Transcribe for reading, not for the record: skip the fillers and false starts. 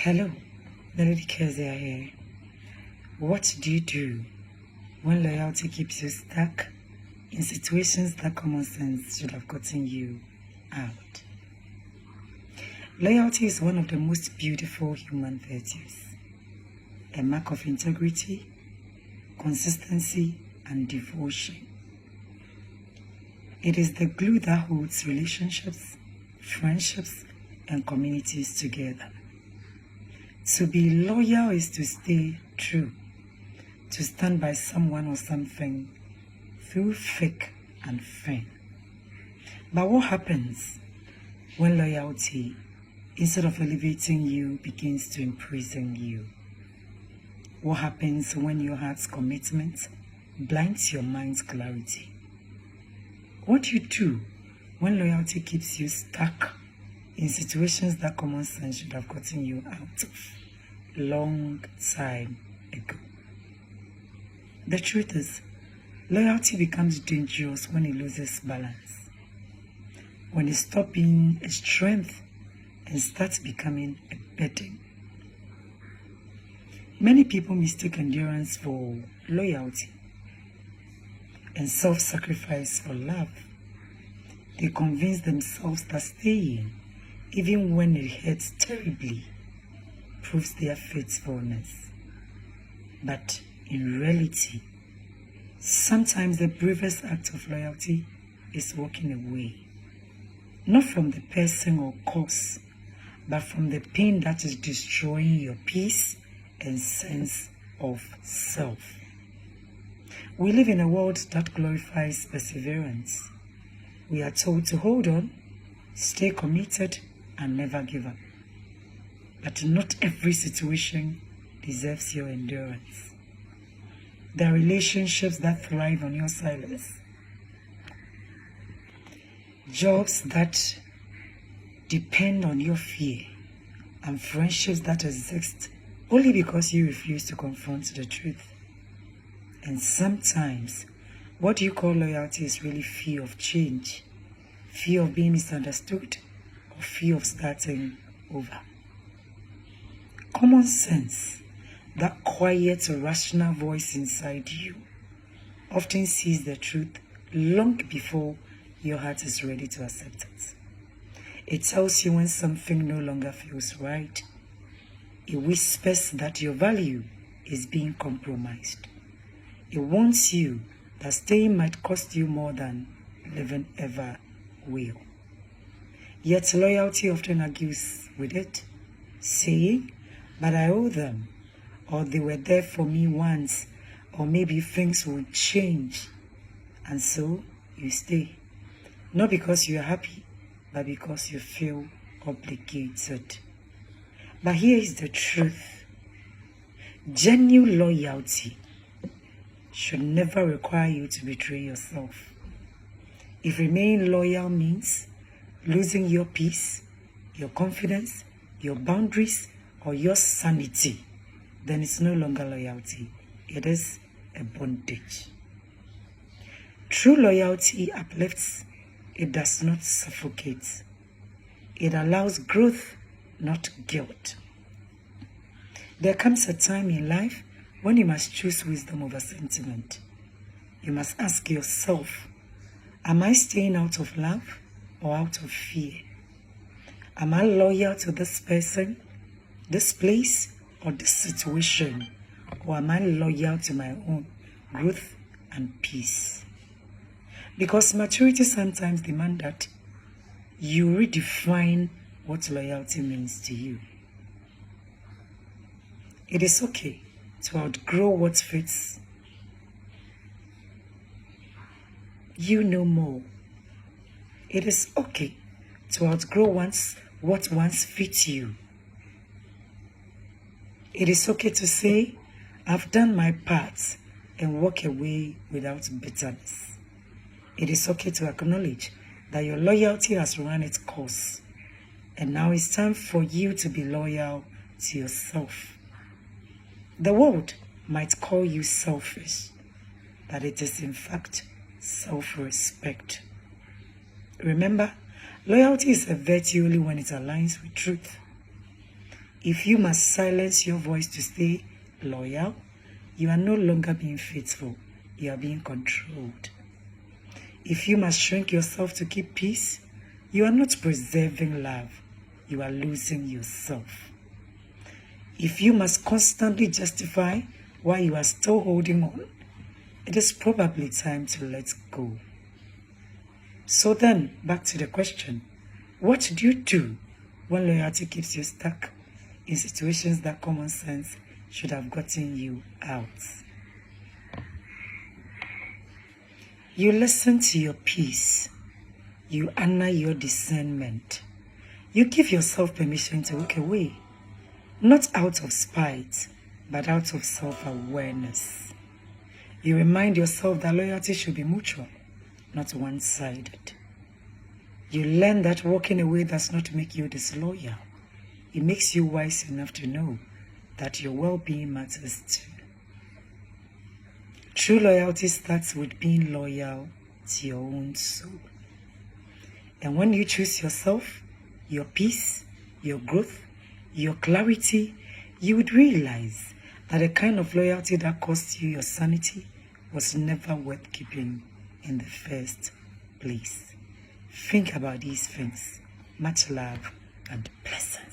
Hello, TheLadyKeziah here. What do you do when loyalty keeps you stuck in situations that common sense should have gotten you out? Loyalty is one of the most beautiful human virtues, a mark of integrity, consistency, and devotion. It is the glue that holds relationships, friendships, and communities together. To be loyal is to stay true, to stand by someone or something through thick and thin. But what happens when loyalty, instead of elevating you, begins to imprison you? What happens when your heart's commitment blinds your mind's clarity? What do you do when loyalty keeps you stuck in situations that common sense should have gotten you out of long time ago? The truth is, loyalty becomes dangerous when it loses balance, when it stops being a strength and starts becoming a burden. Many people mistake endurance for loyalty and self-sacrifice for love. They convince themselves that staying, even when it hurts terribly, proves their faithfulness. But in reality, sometimes the bravest act of loyalty is walking away, not from the person or cause, but from the pain that is destroying your peace and sense of self. We live in a world that glorifies perseverance. We are told to hold on, stay committed, and never give up. But not every situation deserves your endurance. There are relationships that thrive on your silence, jobs that depend on your fear, and friendships that exist only because you refuse to confront the truth. And sometimes, what you call loyalty is really fear of change, fear of being misunderstood, or fear of starting over. Common sense, that quiet, rational voice inside you, often sees the truth long before your heart is ready to accept it. It tells you when something no longer feels right. It whispers that your value is being compromised. It warns you that staying might cost you more than living ever will. Yet loyalty often argues with it, saying, "But I owe them," or "they were there for me once," or "maybe things will change." And so you stay, not because you are happy, but because you feel obligated. But here is the truth. Genuine loyalty should never require you to betray yourself. If remaining loyal means losing your peace, your confidence, your boundaries, or your sanity, then it's no longer loyalty. It is a bondage. True loyalty uplifts. It does not suffocate. It allows growth, not guilt. There comes a time in life when you must choose wisdom over sentiment. You must ask yourself, am I staying out of love or out of fear? Am I loyal to this person, this place, or this situation? Or am I loyal to my own growth and peace? Because maturity sometimes demands that you redefine what loyalty means to you. It is okay to outgrow what fits you no more. It is okay to outgrow what once fits you. It is okay to say, "I've done my part," and walk away without bitterness. It is okay to acknowledge that your loyalty has run its course, and now it's time for you to be loyal to yourself. The world might call you selfish, but it is in fact self-respect. Remember, loyalty is a virtue only when it aligns with truth. If you must silence your voice to stay loyal, you are no longer being faithful, you are being controlled. If you must shrink yourself to keep peace, you are not preserving love, you are losing yourself. If you must constantly justify why you are still holding on, it is probably time to let go. So then, back to the question, what do you do when loyalty keeps you stuck in situations that common sense should have gotten you out? You listen to your peace. You honor your discernment. You give yourself permission to walk away, not out of spite, but out of self-awareness. You remind yourself that loyalty should be mutual, not one-sided. You learn that walking away does not make you disloyal. It makes you wise enough to know that your well-being matters too. True loyalty starts with being loyal to your own soul. And when you choose yourself, your peace, your growth, your clarity, you would realize that the kind of loyalty that cost you your sanity was never worth keeping in the first place. Think about these things. Much love and blessings.